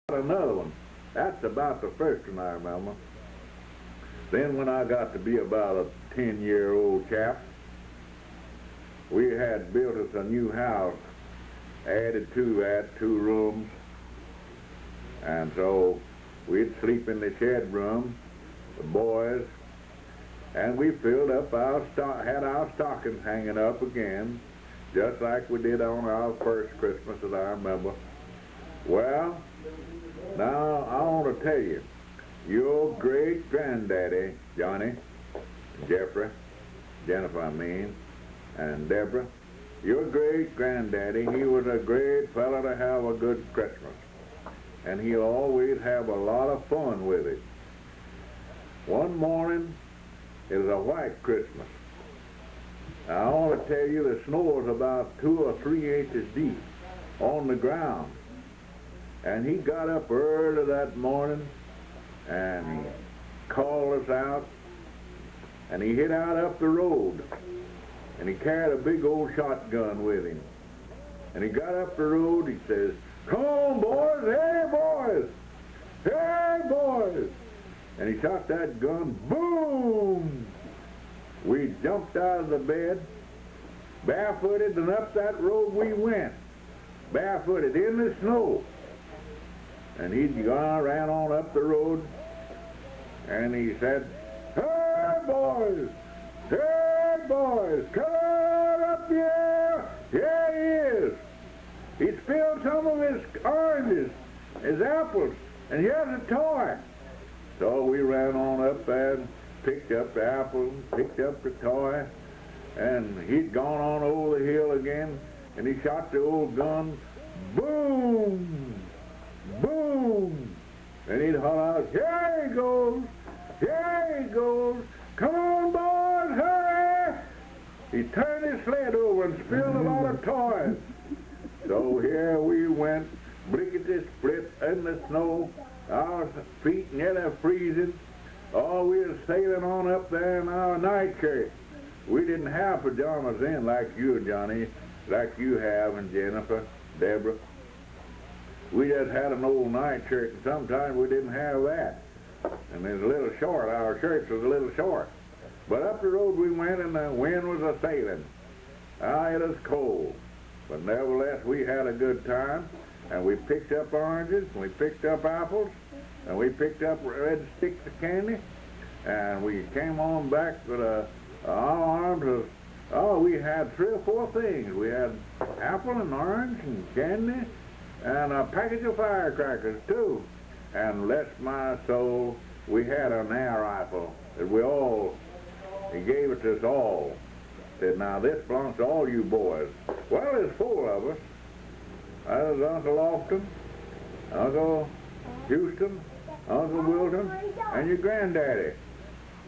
another one. That's about the first one I remember. Then when I got to be about a 10-year-old chap, we had built us a new house, added to that 2 rooms, and so we'd sleep in the shed room, the boys, and we filled up had our stockings hanging up again, just like we did on our first Christmas that I remember. Well, now I want to tell you, your great granddaddy, Johnny, Jennifer, I mean, and Deborah, your great granddaddy, he was a great fellow to have a good Christmas, and he'll always have a lot of fun with it. One morning, it was a white Christmas. Now, I want to tell you, the snow was about 2 or 3 inches deep on the ground. And he got up early that morning, and he called us out, and he hit out up the road, and he carried a big old shotgun with him. And he got up the road, he says, "Come on, boys, hey, boys, hey, boys." And he shot that gun, boom! We jumped out of the bed, barefooted, and up that road we went, barefooted in the snow. And he'd gone, ran on up the road, and he said, "Hey, boys! Hey, boys! Come on up here! Here he is! He spilled some of his oranges, his apples, and here's a toy." So we ran on up there and picked up the apple, picked up the toy, and he'd gone on over the hill again, and he shot the old gun, boom! Boom! And he'd holler out, "Here he goes! Here he goes! Come on, boys, hurry!" He turned his sled over and spilled a lot of toys. So here we went, blickety-split in the snow, our feet nearly freezing. Oh, we was sailing on up there in our nightshirt. We didn't have pajamas in like you, Johnny, like you have, and Jennifer, Deborah. We just had an old nightshirt, and sometimes we didn't have that. And it was a little short. Our shirts was a little short. But up the road we went, and the wind was a-sailing. Ah, it was cold. But nevertheless, we had a good time, and we picked up oranges, and we picked up apples, and we picked up red sticks of candy, and we came on back with our arms of, oh, we had 3 or 4 things. We had apple and orange and candy, and a package of firecrackers, too. And bless my soul, we had an air rifle that he gave it to us all. Said, "Now this belongs to all you boys." Well, there's 4 of us. That was Uncle Lofton, Uncle Houston, Uncle Wilton, and your granddaddy.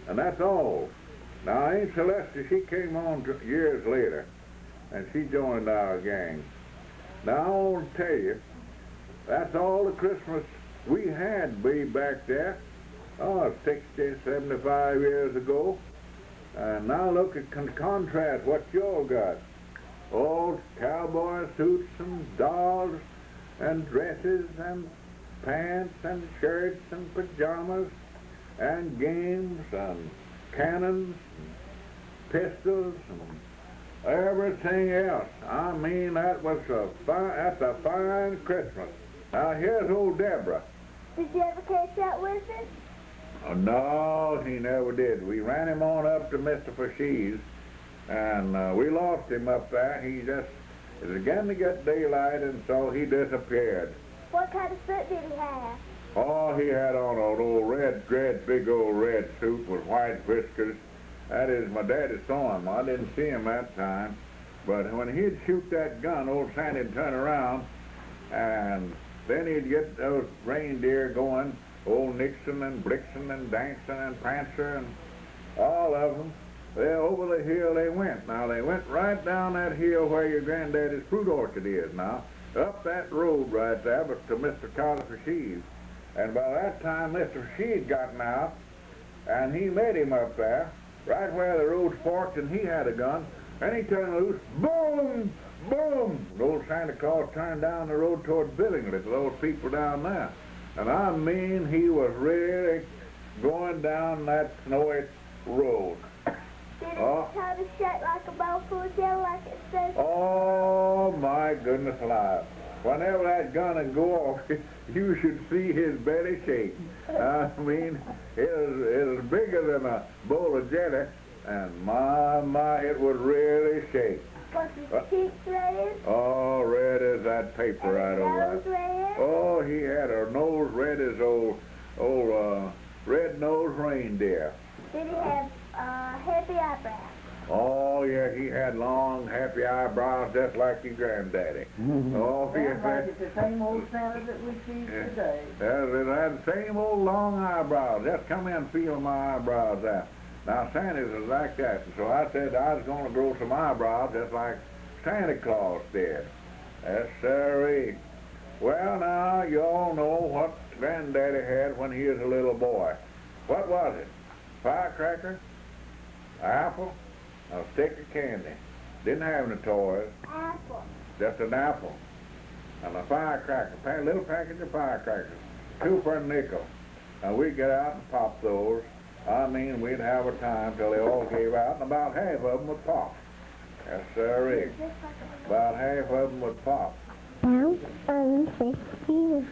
And that's all. Now, Aunt Celestia, she came on years later, and she joined our gang. Now, I want to tell you, that's all the Christmas we had way back there, 60, 75 years ago. And now look at contrast what y'all got. Old cowboy suits and dolls and dresses and pants and shirts and pajamas and games and cannons and pistols and everything else. I mean, that's a fine Christmas. Now here's old Deborah. Did you ever catch that wizard? Oh, no, he never did. We ran him on up to Mr. Fashee's, and we lost him up there. He just, it was began to get daylight, and so he disappeared. What kind of suit did he have? Oh, he had on an old big old red suit with white whiskers. That is, my daddy saw him. I didn't see him that time. But when he'd shoot that gun, old Sandy'd turn around, and then he'd get those reindeer going, old Nixon and Blixen and Dancing and Prancer and all of them. Over the hill they went. Now, they went right down that hill where your granddaddy's fruit orchard is now, up that road right there, but to Mr. Carter Fashee's. And by that time, Mr. Fashee'd gotten out, and he met him up there, right where the road forked, and he had a gun, and he turned loose, boom, boom. The old Santa Claus turned down the road toward Billingsley to those people down there. And I mean, he was really going down that snowy road. Did it try to shake like a bowl full of jelly like it says? Oh, my goodness alive. Whenever that gun would go off, you should see his belly shake. I mean, it was bigger than a bowl of jelly, and my, it would really shake. Was his cheeks red? Oh, red as that paper right over Nose there. red? Oh, he had a nose red as old red-nosed reindeer. Did he have heavy eyebrows? Oh, yeah, he had long, happy eyebrows just like your granddaddy. Oh, Sounds yeah. like it's the same old Santa that we see today. It had the same old long eyebrows. Just come in and feel my eyebrows out. Now, Santa's is like that. So I said I was going to grow some eyebrows just like Santa Claus did. Yes, sirree. Well, now, you all know what Granddaddy had when he was a little boy. What was it? Firecracker? Apple? A stick of candy. Didn't have any toys. Apple. Just an apple. And a firecracker. A little package of firecrackers. 2 for a nickel. And we'd get out and pop those. I mean, we'd have a time till they all gave out, and about half of them would pop. Yes, sirree. About half of them would pop. Now, 60 was